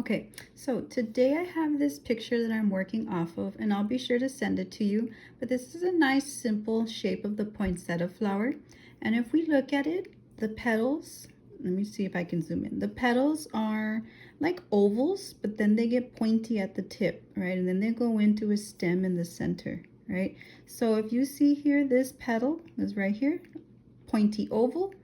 Okay, so today I have this picture that I'm working off of, and I'll be sure to send it to you. But this is a nice simple shape of the poinsettia flower. And if we look at it, the petals, let me see if I can zoom in. The petals are like ovals, but then they get pointy at the tip, right? And then they go into a stem in the center, right? So if you see here, this petal is right here, pointy oval,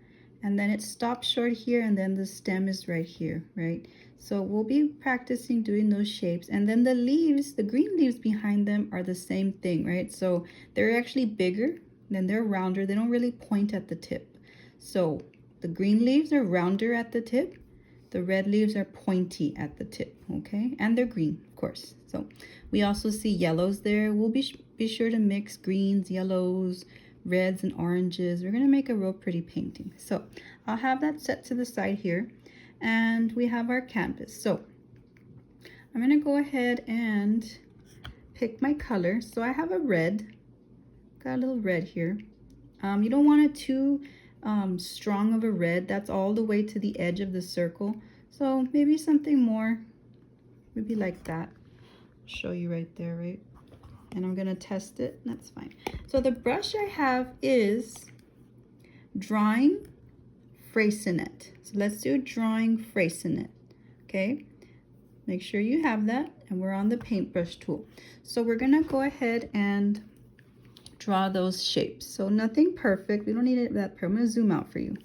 and then it stops short here, and then the stem is right here, right? So we'll be practicing doing those shapes. And then the leaves, the green leaves behind them are the same thing, right? So they're actually bigger, then they're rounder. They don't really point at the tip. So the green leaves are rounder at the tip. The red leaves are pointy at the tip, okay? And they're green, of course. So we also see yellows there. We'll be sure to mix greens, yellows, reds, and oranges. We're gonna make a real pretty painting. So I'll have that set to the side here. And we have our canvas. So I'm gonna go ahead and pick my color. So I have a red, got a little red here. You don't want it too strong of a red. That's all the way to the edge of the circle. So maybe something more, maybe like that. I'll show you right there, right? And I'm gonna test it, that's fine. So the brush I have is Drawing Freycinet. So let's do Drawing Freycinet, okay? Make sure you have that, and we're on the paintbrush tool. So we're gonna go ahead and draw those shapes. So nothing perfect, we don't need it that perfect. I'm gonna zoom out for you.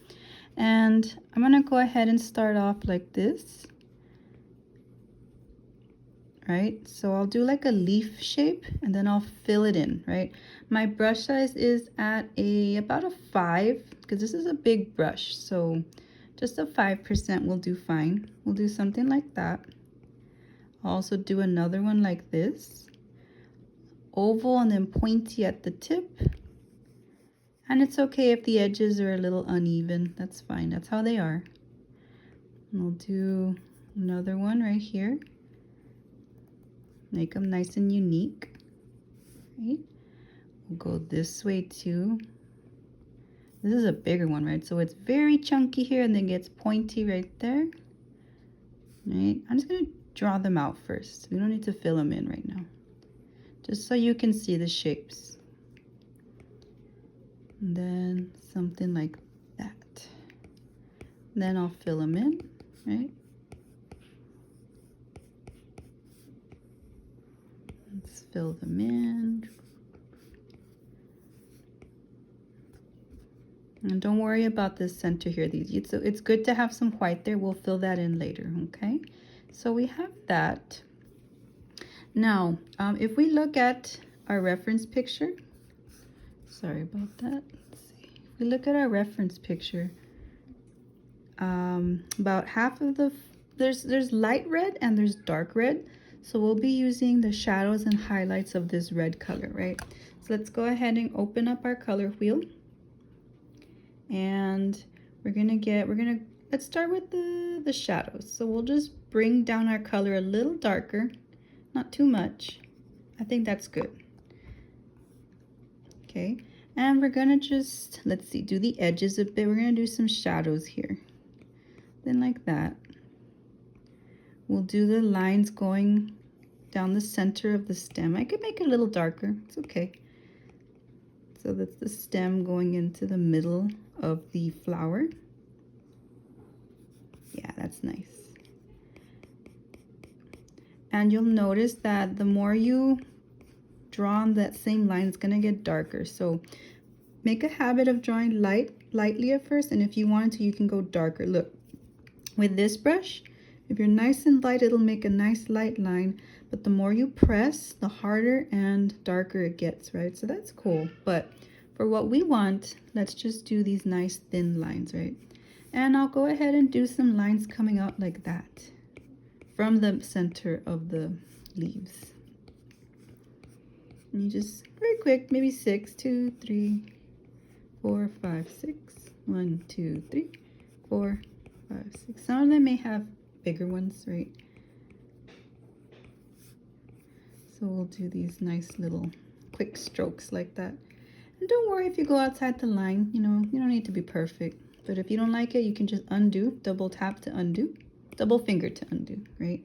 And I'm gonna go ahead and start off like this. Right, so I'll do like a leaf shape and then I'll fill it in, right? My brush size is at about a 5 because this is a big brush, so just a 5% will do fine. We'll do something like that. I'll also do another one like this, oval and then pointy at the tip. And it's okay if the edges are a little uneven, that's fine, that's how they are. And I'll do another one right here. Make them nice and unique, right? We'll go this way too. This is a bigger one, right? So it's very chunky here and then gets pointy right there, right? I'm just gonna draw them out first. We don't need to fill them in right now, just so you can see the shapes. And then something like that. Then I'll fill them in, right? Let's fill them in. And don't worry about this center here. It's good to have some white there. We'll fill that in later, okay? So we have that. Now, if we look at our reference picture, sorry about that. Let's see. If we look at our reference picture, about half of there's light red and there's dark red. So we'll be using the shadows and highlights of this red color, right? So let's go ahead and open up our color wheel. And let's start with the shadows. So we'll just bring down our color a little darker, not too much. I think that's good. Okay, and we're gonna just, let's see, do the edges a bit. We're gonna do some shadows here. Then like that. We'll do the lines going down the center of the stem. I could make it a little darker, it's okay. So that's the stem going into the middle of the flower. Yeah, that's nice. And you'll notice that the more you draw on that same line, it's gonna get darker. So make a habit of drawing lightly at first, and if you want to, you can go darker. Look, with this brush, if you're nice and light, it'll make a nice light line, but the more you press, the harder and darker it gets, right? So that's cool, but for what we want, let's just do these nice thin lines, right? And I'll go ahead and do some lines coming out like that from the center of the leaves. And you just, very quick, maybe 6, 2, 3, 4, 5, 6. 1, 2, 3, 4, 5, 6. Some of them may have bigger ones, right? So we'll do these nice little quick strokes like that. And don't worry if you go outside the line, you know, you don't need to be perfect. But if you don't like it, you can just undo, double tap to undo, double finger to undo, right?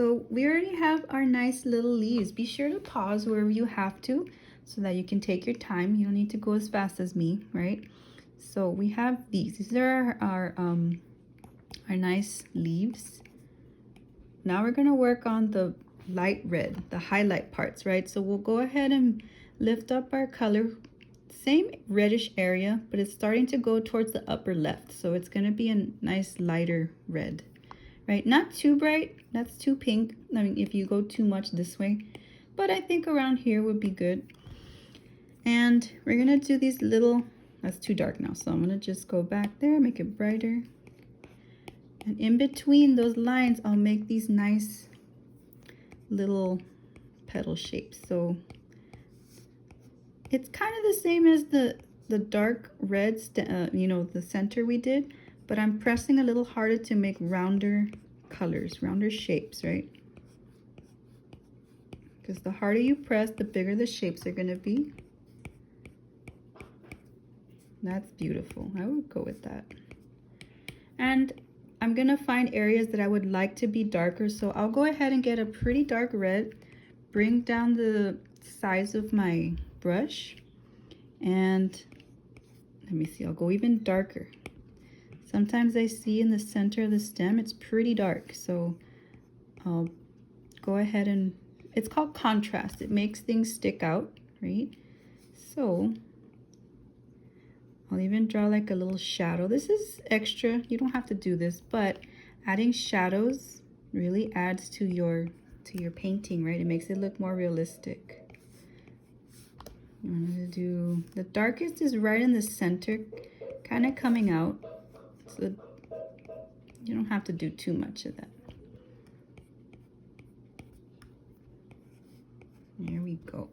So we already have our nice little leaves. Be sure to pause wherever you have to so that you can take your time. You don't need to go as fast as me, right? So we have these. These are our nice leaves. Now we're gonna work on the light red, the highlight parts, right? So we'll go ahead and lift up our color, same reddish area, but it's starting to go towards the upper left. So it's gonna be a nice lighter red, right? Not too bright, that's too pink. I mean, if you go too much this way, but I think around here would be good. And we're gonna do these little, that's too dark now. So I'm gonna just go back there, make it brighter. And in between those lines, I'll make these nice little petal shapes. So it's kind of the same as the dark red, you know, the center we did, but I'm pressing a little harder to make rounder colors, rounder shapes, right? Because the harder you press, the bigger the shapes are gonna be. That's beautiful. I would go with that. And I'm gonna find areas that I would like to be darker, so I'll go ahead and get a pretty dark red, bring down the size of my brush, and let me see, I'll go even darker. Sometimes I see in the center of the stem it's pretty dark, so I'll go ahead and, it's called contrast. It makes things stick out, right? So I'll even draw like a little shadow. This is extra, you don't have to do this, but adding shadows really adds to your painting, right? It makes it look more realistic. I'm gonna do, the darkest is right in the center, kind of coming out. So you don't have to do too much of that. There we go.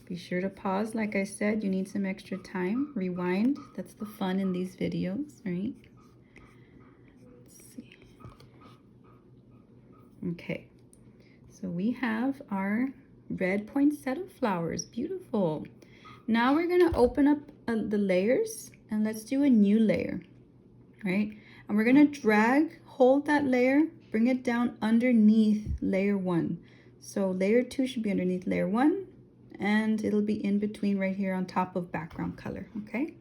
Be sure to pause. Like I said, you need some extra time. Rewind. That's the fun in these videos, right? Let's see. Okay. So we have our red poinsettia flowers. Beautiful. Now we're going to open up the layers and let's do a new layer, right? And we're going to drag, hold that layer, bring it down underneath layer 1. So layer 2 should be underneath layer 1. And it'll be in between right here on top of background color, okay?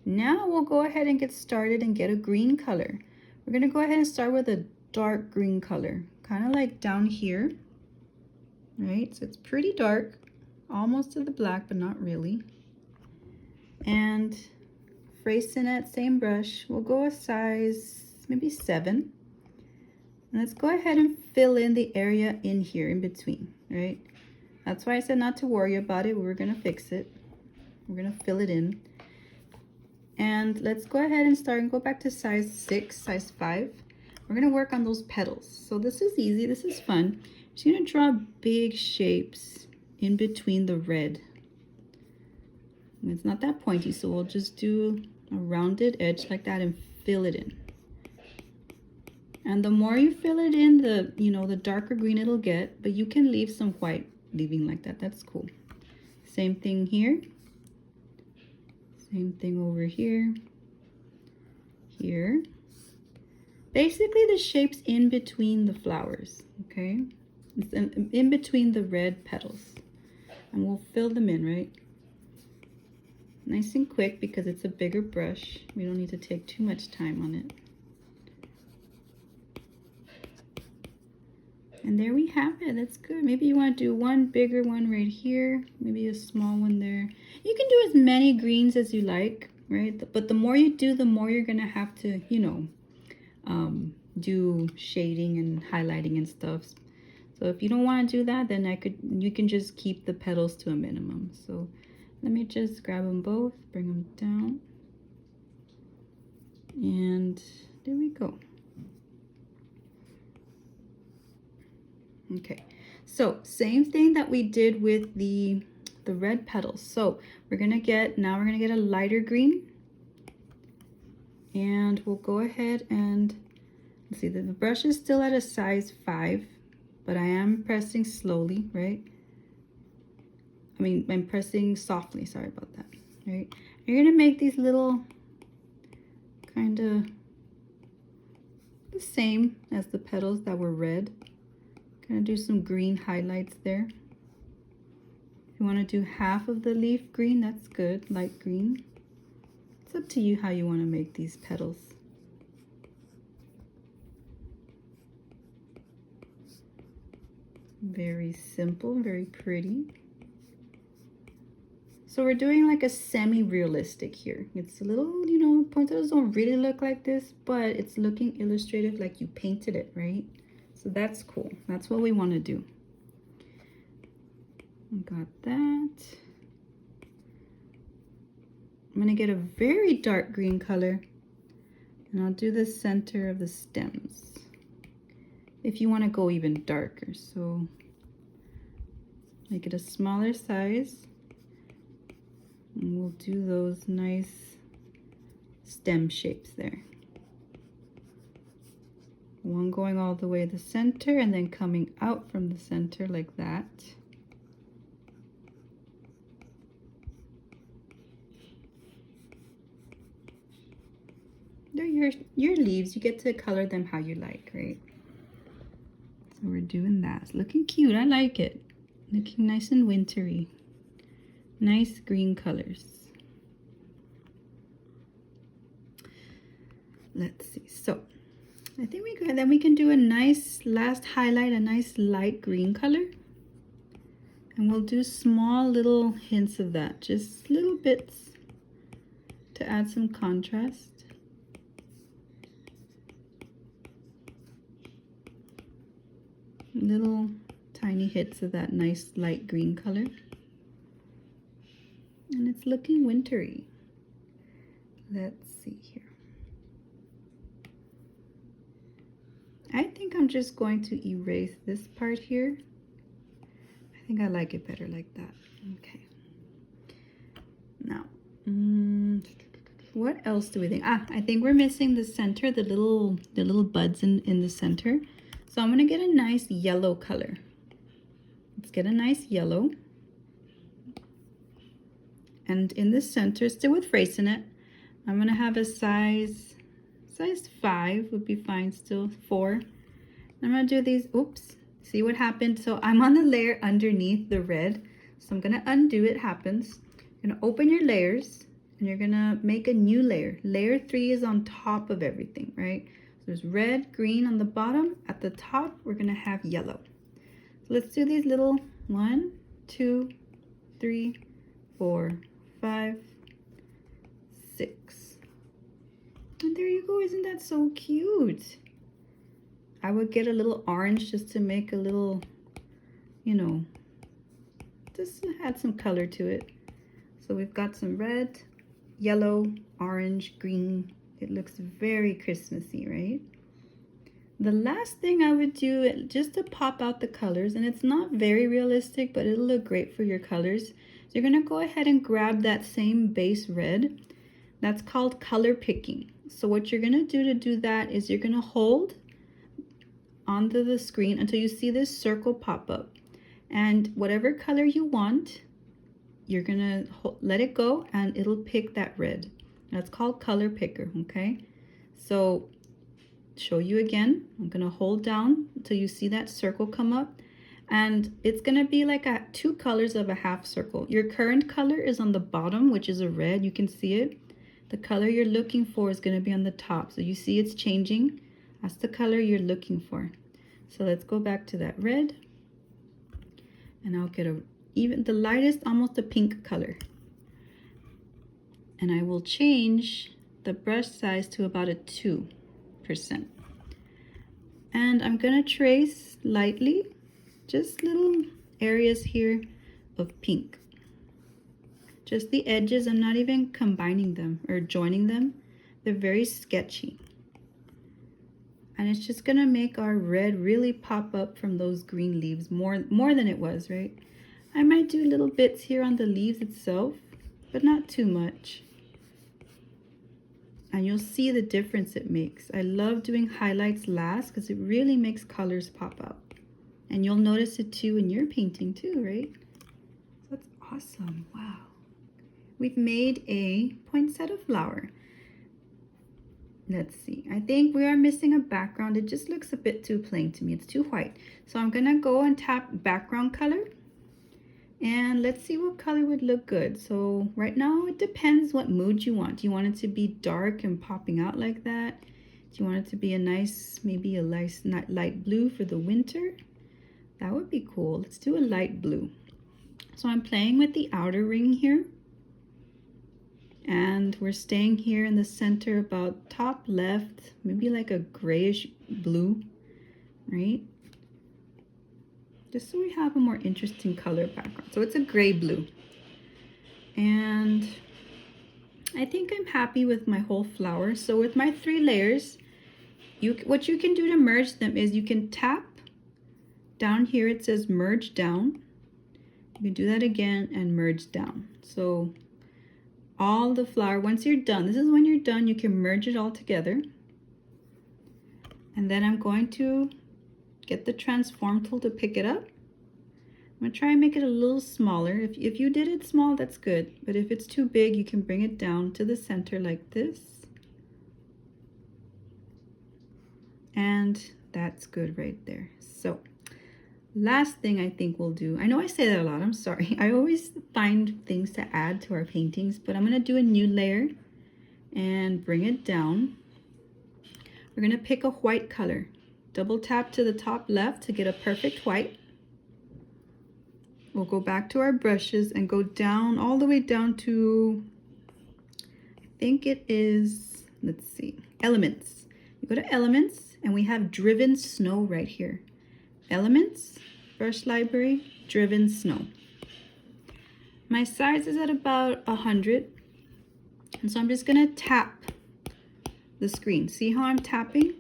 Now we'll go ahead and get started and get a green color. We're gonna go ahead and start with a dark green color, kind of like down here, right? So it's pretty dark, almost to the black, but not really. And tracing that same brush, we'll go a size, maybe 7. And let's go ahead and fill in the area in here, in between, right? That's why I said not to worry about it. We're gonna fix it. We're gonna fill it in. And let's go ahead and start and go back to size 6, size 5. We're gonna work on those petals. So this is easy, this is fun. I'm just gonna draw big shapes in between the red. And it's not that pointy, so we'll just do a rounded edge like that and fill it in. And the more you fill it in, the darker green it'll get, but you can leave some white leaving like that. That's cool. Same thing here. Same thing over here. Here. Basically the shapes in between the flowers, okay? It's in between the red petals. And we'll fill them in, right? Nice and quick because it's a bigger brush. We don't need to take too much time on it. And there we have it. That's good. Maybe you want to do one bigger one right here, maybe a small one there. You can do as many greens as you like, right? But the more you do, the more you're gonna have to, do shading and highlighting and stuff. So if you don't want to do that, then you can just keep the petals to a minimum. So let me just grab them both, bring them down, and there we go. Okay, so same thing that we did with the red petals. So we're gonna get a lighter green, and we'll go ahead and let's see, the brush is still at a size 5, but I am pressing slowly, right? I'm pressing softly, sorry about that, right? You're gonna make these little kind of the same as the petals that were red. Gonna do some green highlights there. If you want to do half of the leaf green, that's good, light green. It's up to you how you want to make these petals. Very simple, very pretty. So we're doing like a semi-realistic here. It's a little, you know, poinsettias don't really look like this, but it's looking illustrative like you painted it, right? So that's cool. That's what we want to do. Got that. I'm going to get a very dark green color, and I'll do the center of the stems. If you want to go even darker, so make it a smaller size. And we'll do those nice stem shapes there. One going all the way to the center and then coming out from the center like that. They're your leaves. You get to color them how you like, right? So we're doing that. It's looking cute. I like it. Looking nice and wintry. Nice green colors. Let's see. So I think we can do a nice last highlight, a nice light green color. And we'll do small little hints of that, just little bits to add some contrast. Little tiny hits of that nice light green color. And it's looking wintry. Let's see here. I think I'm just going to erase this part here. I think I like it better like that. Okay. Now, what else do we think? I think we're missing the center, the little buds in the center. So I'm gonna get a nice yellow color. Let's get a nice yellow. And in the center, still with frayson, I'm gonna have a size 5 would be fine, still 4. I'm gonna do these, oops, see what happened? So I'm on the layer underneath the red. So I'm gonna undo it happens. You're gonna open your layers and you're gonna make a new layer. Layer 3 is on top of everything, right? So there's red, green on the bottom. At the top, we're gonna have yellow. So let's do these little 1, 2, 3, 4, 5, 6. And there you go, isn't that so cute? I would get a little orange just to make a little, you know, just add some color to it. So we've got some red, yellow, orange, green. It looks very Christmassy, right? The last thing I would do, just to pop out the colors, and it's not very realistic, but it'll look great for your colors. So you're gonna go ahead and grab that same base red. That's called color picking. So what you're gonna do to do that is you're gonna hold onto the screen until you see this circle pop up. And whatever color you want, you're gonna let it go and it'll pick that red. That's called color picker, okay? So show you again, I'm gonna hold down until you see that circle come up, and it's gonna be like 2 colors of a half circle. Your current color is on the bottom, which is a red, you can see it. The color you're looking for is gonna be on the top. So you see it's changing. That's the color you're looking for. So let's go back to that red, and I'll get even the lightest, almost a pink color. And I will change the brush size to about a 2%. And I'm gonna trace lightly, just little areas here of pink. Just the edges, I'm not even combining them or joining them. They're very sketchy. And it's just gonna make our red really pop up from those green leaves more than it was, right? I might do little bits here on the leaves itself, but not too much. And you'll see the difference it makes. I love doing highlights last because it really makes colors pop out. And you'll notice it too in your painting too, right? So that's awesome, wow. We've made a poinsettia flower. let's see. I think we are missing a background. It just looks a bit too plain to me. It's too white. So I'm gonna go and tap background color. And let's see what color would look good. So right now it depends what mood you want. Do you want it to be dark and popping out like that? Do you want it to be a nice, maybe a nice light blue for the winter? That would be cool. Let's do a light blue. So I'm playing with the outer ring here. And we're staying here in the center about top left, maybe like a grayish blue, right? Just so we have a more interesting color background. So it's a gray blue. And I think I'm happy with my whole flower. So with my 3 layers, what you can do to merge them is you can tap down here. It says merge down. You can do that again and merge down. So all the flower, once you're done, this is when you're done, you can merge it all together. And then I'm going to get the transform tool to pick it up. I'm gonna try and make it a little smaller. If you did it small, that's good. But if it's too big, you can bring it down to the center like this. And that's good right there. So last thing I think we'll do, I know I say that a lot, I'm sorry. I always find things to add to our paintings, but I'm gonna do a new layer and bring it down. We're gonna pick a white color. Double tap to the top left to get a perfect white. We'll go back to our brushes and go down, all the way down to, I think it is, let's see, elements. You go to elements and we have driven snow right here. Elements, brush library, driven snow. My size is at about 100. And so I'm just gonna tap the screen. See how I'm tapping?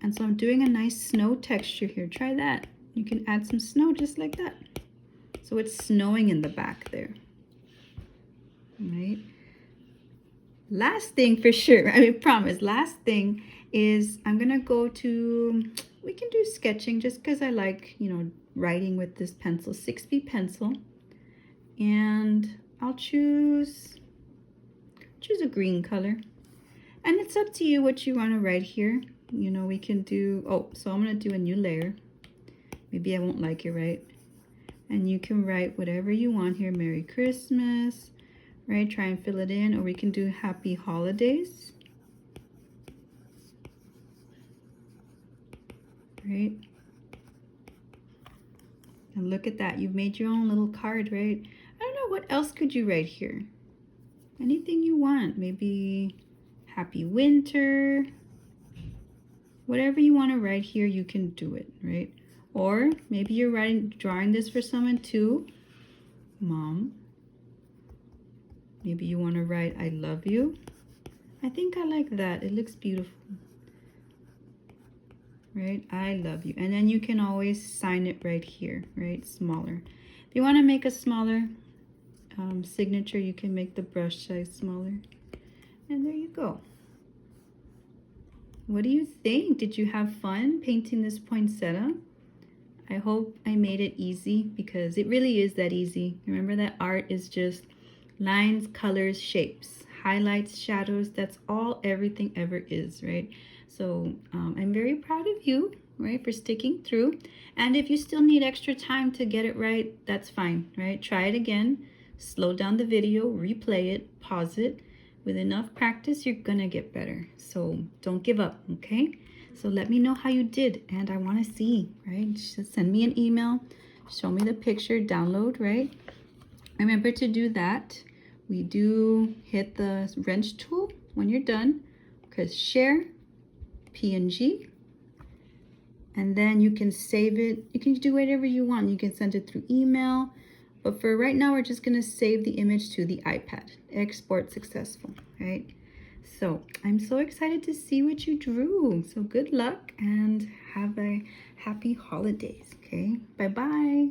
And so I'm doing a nice snow texture here. Try that. You can add some snow just like that. So it's snowing in the back there. All right. Last thing for sure, I promise, last thing is I'm gonna go to, we can do sketching just because I like, you know, writing with this pencil, 6B pencil. And I'll choose a green color. And it's up to you what you want to write here. You know, we can do, oh, so I'm going to do a new layer. Maybe I won't like it, right? And you can write whatever you want here. Merry Christmas, right? Try and fill it in. Or we can do Happy Holidays. Right? And look at that. You've made your own little card, right? I don't know, what else could you write here? Anything you want. Maybe Happy Winter. Whatever you want to write here, you can do it, right? Or maybe you're drawing this for someone too. Mom. Maybe you want to write, I love you. I think I like that. It looks beautiful. Right? I love you. And then you can always sign it right here, right? Smaller. If you want to make a smaller signature, you can make the brush size smaller. And there you go. What do you think? Did you have fun painting this poinsettia? I hope I made it easy, because it really is that easy. Remember that art is just lines, colors, shapes, highlights, shadows. That's all everything ever is, right? So I'm very proud of you, right, for sticking through. And if you still need extra time to get it right, that's fine, right? Try it again, slow down the video, replay it, pause it. With enough practice, you're gonna get better. So don't give up, okay? So let me know how you did, and I wanna see, right? Just send me an email, show me the picture, download, right? Remember to do that. We do hit the wrench tool when you're done, because share, PNG, and then you can save it. You can do whatever you want. You can send it through email, but for right now, we're just gonna save the image to the iPad. Export successful, right? So I'm so excited to see what you drew. So good luck and have a happy holidays, okay? Bye-bye.